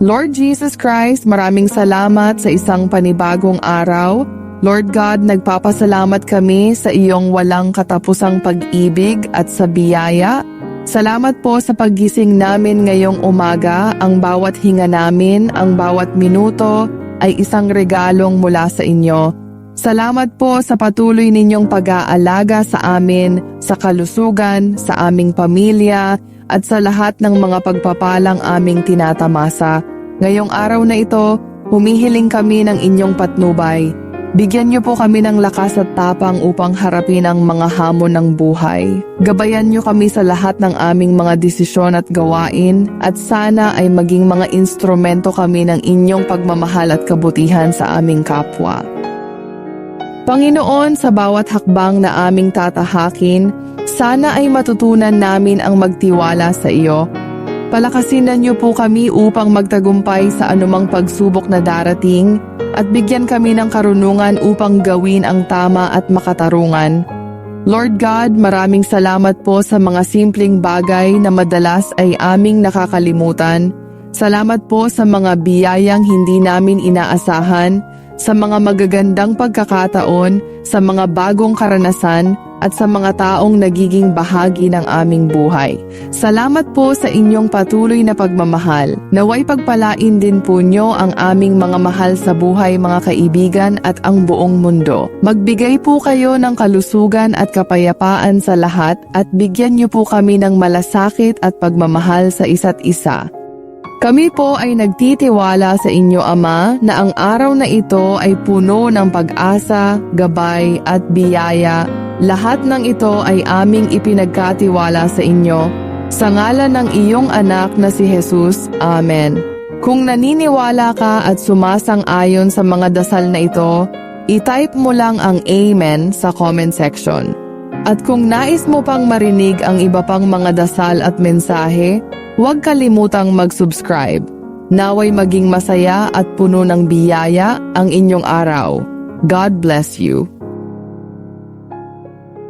Lord Jesus Christ, maraming salamat sa isang panibagong araw. Lord God, nagpapasalamat kami sa iyong walang katapusang pag-ibig at sa biyaya. Salamat po sa paggising namin ngayong umaga. Ang bawat hinga namin, ang bawat minuto ay isang regalong mula sa inyo. Salamat po sa patuloy ninyong pag-aalaga sa amin, sa kalusugan, sa aming pamilya, at sa lahat ng mga pagpapalang aming tinatamasa. Ngayong araw na ito, humihiling kami ng inyong patnubay. Bigyan niyo po kami ng lakas at tapang upang harapin ang mga hamon ng buhay. Gabayan niyo kami sa lahat ng aming mga desisyon at gawain, at sana ay maging mga instrumento kami ng inyong pagmamahal at kabutihan sa aming kapwa. Panginoon, sa bawat hakbang na aming tatahakin, sana ay matutunan namin ang magtiwala sa iyo. Palakasin niyo po kami upang magtagumpay sa anumang pagsubok na darating at bigyan kami ng karunungan upang gawin ang tama at makatarungan. Lord God, maraming salamat po sa mga simpleng bagay na madalas ay aming nakakalimutan. Salamat po sa mga biyayang hindi namin inaasahan, sa mga magagandang pagkakataon, sa mga bagong karanasan, at sa mga taong nagiging bahagi ng aming buhay. Salamat po sa inyong patuloy na pagmamahal. Naway pagpalain din po nyo ang aming mga mahal sa buhay, mga kaibigan, at ang buong mundo. Magbigay po kayo ng kalusugan at kapayapaan sa lahat at bigyan nyo po kami ng malasakit at pagmamahal sa isa't isa. Kami po ay nagtitiwala sa inyo, Ama, na ang araw na ito ay puno ng pag-asa, gabay at biyaya. Lahat ng ito ay aming ipinagkatiwala sa inyo. Sa ngalan ng iyong anak na si Jesus, Amen. Kung naniniwala ka at sumasang-ayon sa mga dasal na ito, i-type mo lang ang Amen sa comment section. At kung nais mo pang marinig ang iba pang mga dasal at mensahe, huwag kalimutang mag-subscribe. Naway maging masaya at puno ng biyaya ang inyong araw. God bless you.